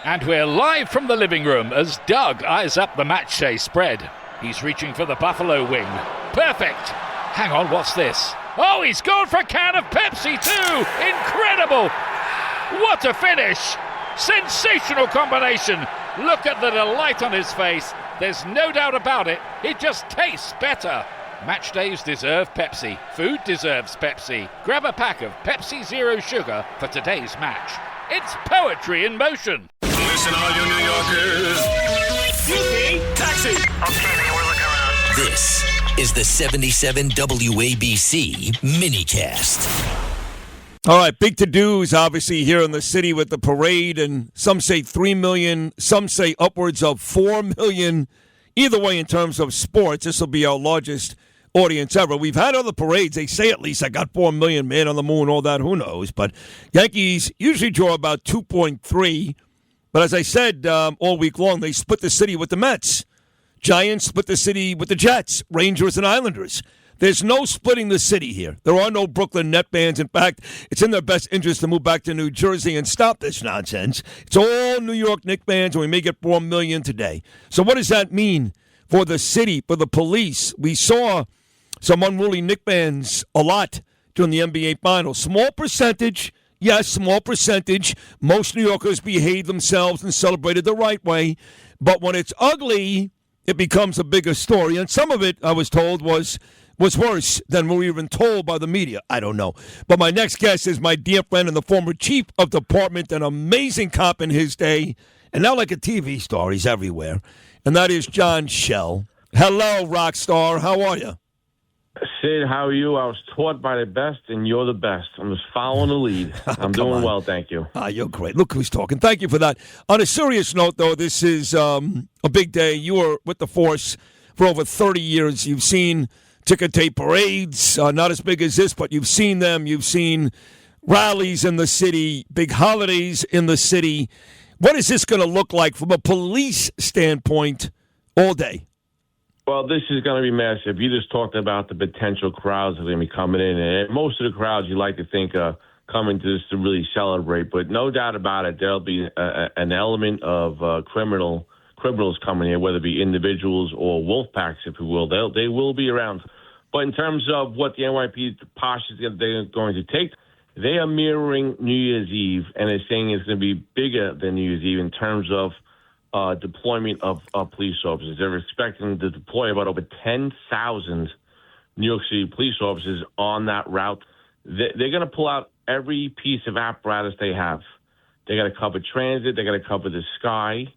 And we're live from the living room as Doug eyes up the match day spread. He's reaching for the Buffalo wing. Perfect! Hang on, what's this? Oh, he's gone for a can of Pepsi too! Incredible! What a finish! Sensational combination! Look at the delight on his face. There's no doubt about it. It just tastes better. Match days deserve Pepsi. Food deserves Pepsi. Grab a pack of Pepsi Zero Sugar for today's match. It's poetry in motion. Listen, all you New Yorkers. Excuse me, taxi. Okay, man, we're looking around. This is the 77 WABC minicast. All right, big to-dos obviously here in the city with the parade, and some say 3 million, some say upwards of 4 million. Either way, in terms of sports, this will be our largest audience ever. We've had other parades. They say at least I got 4 million, man on the moon, all that, who knows. But Yankees usually draw about 2.3. But as I said all week long, they split the city with the Mets. Giants split the city with the Jets, Rangers and Islanders. There's no splitting the city here. There are no Brooklyn Net fans. In fact, it's in their best interest to move back to New Jersey and stop this nonsense. It's all New York Knicks fans, and we may get 4 million today. So what does that mean for the city, for the police? We saw some unruly Knicks fans a lot during the NBA Finals. Small percentage. Yes, small percentage. Most New Yorkers behave themselves and celebrated the right way. But when it's ugly, it becomes a bigger story. And some of it, I was told, was worse than we were even told by the media. I don't know. But my next guest is my dear friend and the former chief of department, an amazing cop in his day, and now like a TV star. He's everywhere. And that is John Chell. Hello, rock star. How are you? Sid, how are you? I was taught by the best, and you're the best. I'm just following the lead. I'm doing well, thank you. You're great. Look who's talking. Thank you for that. On a serious note, though, this is a big day. You were with the force for over 30 years. You've seen ticker tape parades, not as big as this, but you've seen them. You've seen rallies in the city, big holidays in the city. What is this going to look like from a police standpoint all day? Well, this is going to be massive. You just talked about the potential crowds that are going to be coming in. And most of the crowds you like to think are coming to this to really celebrate. But no doubt about it, there'll be an element of criminals coming here, whether it be individuals or wolf packs, if you will. They will be around. But in terms of what the NYPD postures they're going to take, they are mirroring New Year's Eve, and they're saying it's going to be bigger than New Year's Eve in terms of deployment of police officers. They're expecting to deploy about over 10,000 New York City police officers on that route. They're going to pull out every piece of apparatus they have. They got to cover transit. They got to cover the sky,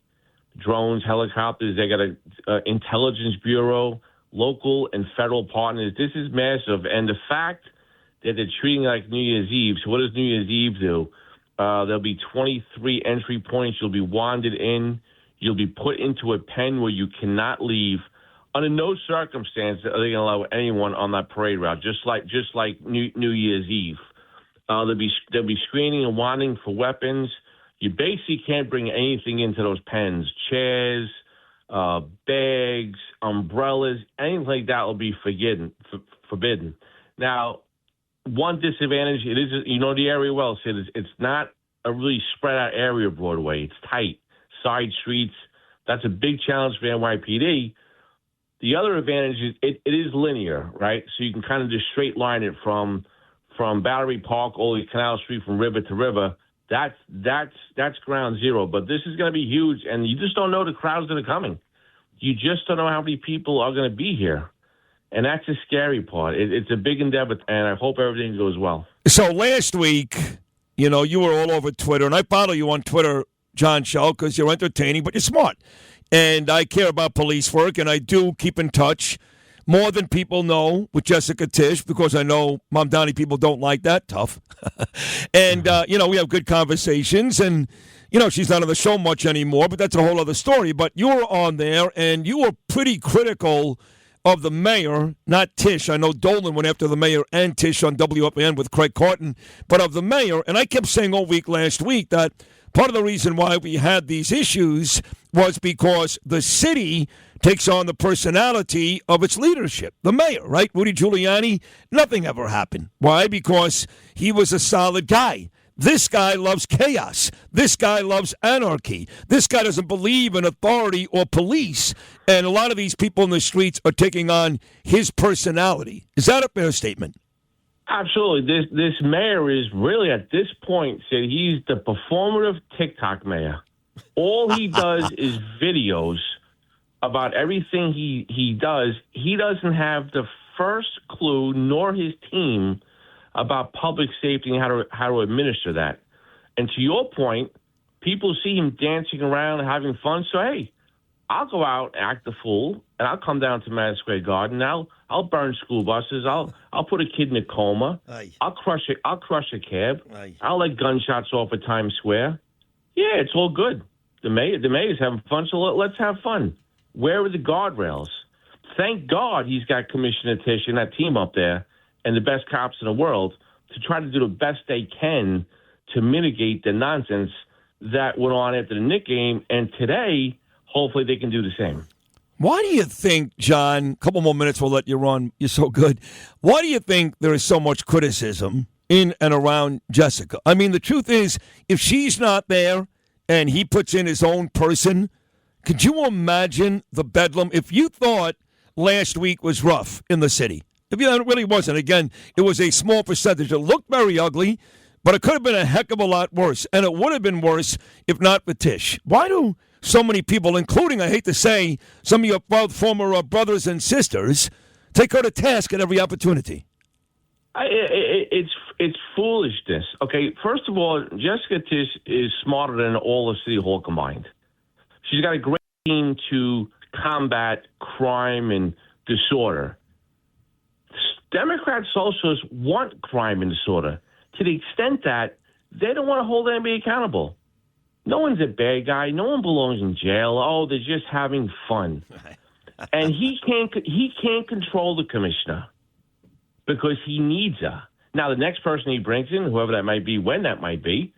drones, helicopters. They got an intelligence bureau, local and federal partners. This is massive. And the fact that they're treating it like New Year's Eve. So what does New Year's Eve do? There'll be 23 entry points. You'll be wandered in. You'll be put into a pen where you cannot leave. Under no circumstance are they going to allow anyone on that parade route, just like New Year's Eve. They'll be screening and wanting for weapons. You basically can't bring anything into those pens. Chairs, bags, umbrellas, anything like that will be forbidden. Now, one disadvantage, it is, you know the area well, Sid, it's not a really spread out area of Broadway. It's tight. Side streets. That's a big challenge for NYPD. The other advantage is it is linear, right? So you can kind of just straight line it from Battery Park all the way Canal Street from river to river. That's ground zero. But this is going to be huge, and you just don't know the crowds that are coming. You just don't know how many people are going to be here. And that's the scary part. It's a big endeavor, and I hope everything goes well. So last week, you were all over Twitter, and I follow you on Twitter, John Chell, because you're entertaining, but you're smart. And I care about police work, and I do keep in touch more than people know with Jessica Tisch, because I know Mom Downey people don't like that. Tough. And, we have good conversations, and, she's not on the show much anymore, but that's a whole other story. But you were on there, and you were pretty critical of the mayor, not Tisch. I know Dolan went after the mayor and Tisch on WFAN with Craig Carton, but of the mayor. And I kept saying all week last week that part of the reason why we had these issues was because the city takes on the personality of its leadership. The mayor, right? Rudy Giuliani, nothing ever happened. Why? Because he was a solid guy. This guy loves chaos. This guy loves anarchy. This guy doesn't believe in authority or police. And a lot of these people in the streets are taking on his personality. Is that a fair statement? Absolutely. This mayor is really, at this point, said he's the performative TikTok mayor. All he does is videos about everything he does. He doesn't have the first clue, nor his team, about public safety and how to administer that. And to your point, people see him dancing around and having fun. So, hey, I'll go out and act the fool, and I'll come down to Madison Square Garden. I'll burn school buses. I'll put a kid in a coma. Aye. I'll crush a cab. Aye. I'll let gunshots off at Times Square. Yeah, it's all good. The mayor's having fun, so let's have fun. Where are the guardrails? Thank God he's got Commissioner Tisch and that team up there and the best cops in the world to try to do the best they can to mitigate the nonsense that went on after the Knicks game. And today, hopefully they can do the same. Why do you think, John, a couple more minutes, we'll let you run. You're so good. Why do you think there is so much criticism in and around Jessica? I mean, the truth is, if she's not there and he puts in his own person, could you imagine the bedlam? If you thought last week was rough in the city, if you, it really wasn't. Again, it was a small percentage. It looked very ugly, but it could have been a heck of a lot worse. And it would have been worse if not for Tisch. Why do so many people, including, I hate to say, some of your former brothers and sisters, take her to task at every opportunity? It's foolishness. Okay, first of all, Jessica Tisch is smarter than all of City Hall combined. She's got a great team to combat crime and disorder. Democrat socialists want crime and disorder to the extent that they don't want to hold anybody accountable. No one's a bad guy. No one belongs in jail. Oh, they're just having fun. And he can't control the commissioner because he needs her. Now, the next person he brings in, whoever that might be, when that might be,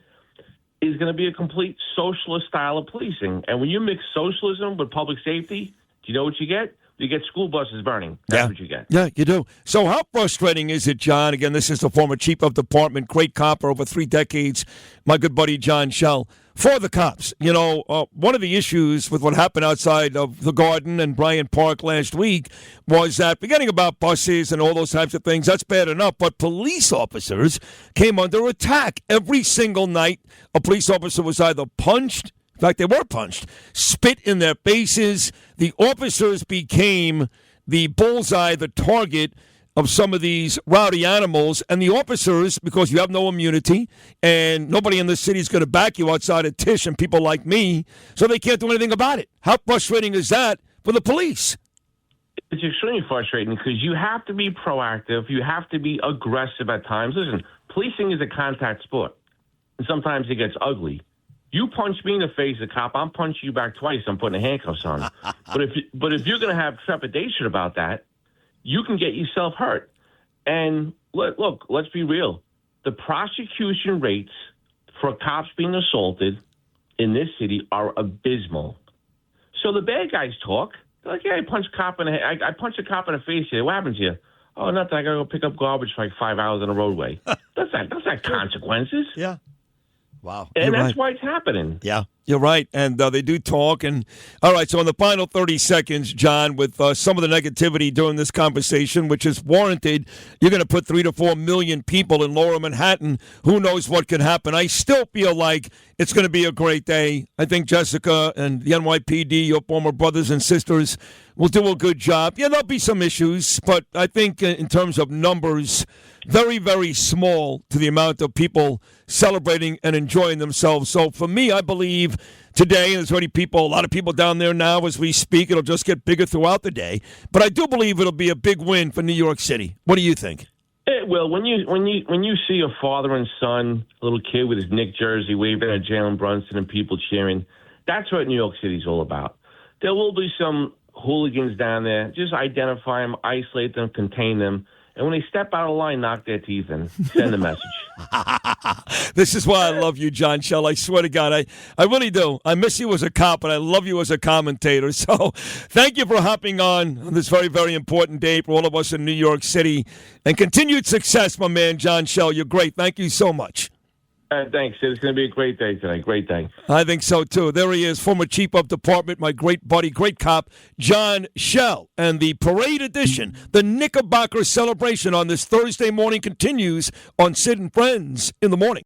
is going to be a complete socialist style of policing. And when you mix socialism with public safety, do you know what you get? You get school buses burning. That's what you get. Yeah, you do. So how frustrating is it, John? Again, this is the former chief of department, great cop over 3 decades, my good buddy John Chell, for the cops. You know, one of the issues with what happened outside of the Garden and Bryant Park last week was that, forgetting about buses and all those types of things, that's bad enough, but police officers came under attack. Every single night, a police officer was either punched, in fact, they were punched, spit in their faces. The officers became the bullseye, the target of some of these rowdy animals. And the officers, because you have no immunity and nobody in the city is going to back you outside of Tisch and people like me, so they can't do anything about it. How frustrating is that for the police? It's extremely frustrating because you have to be proactive. You have to be aggressive at times. Listen, policing is a contact sport, and sometimes it gets ugly. You punch me in the face, a cop, I'm punching you back twice. I'm putting the handcuffs on. But if you're going to have trepidation about that, you can get yourself hurt. And look, let's be real. The prosecution rates for cops being assaulted in this city are abysmal. So the bad guys talk. They're like, yeah, I punched a cop in the face here. What happens here? Oh, nothing. I got to go pick up garbage for like 5 hours on the roadway. That's not consequences. Yeah. Wow. And that's why it's happening. Yeah, you're right. And they do talk. And all right, so in the final 30 seconds, John, with some of the negativity during this conversation, which is warranted, you're going to put 3 to 4 million people in Lower Manhattan. Who knows what could happen? I still feel like it's going to be a great day. I think Jessica and the NYPD, your former brothers and sisters, will do a good job. Yeah, there'll be some issues, but I think in terms of numbers, very, very small to the amount of people celebrating and enjoying themselves. So for me, I believe today, and there's already a lot of people down there now as we speak. It'll just get bigger throughout the day. But I do believe it'll be a big win for New York City. What do you think? It will. When you see a father and son, a little kid with his Knicks jersey waving at Jalen Brunson and people cheering, that's what New York City's all about. There will be some hooligans down there. Just identify them, isolate them, contain them. And when they step out of line, knock their teeth in. Send a message. This is why I love you, John Chell. I swear to God, I really do. I miss you as a cop, and I love you as a commentator. So thank you for hopping on this very, very important day for all of us in New York City. And continued success, my man, John Chell. You're great. Thank you so much. Thanks, Sid. It's going to be a great day tonight. Great day. I think so, too. There he is, former chief of department, my great buddy, great cop, John Chell. And the parade edition, the Knickerbocker celebration on this Thursday morning continues on Sid and Friends in the morning.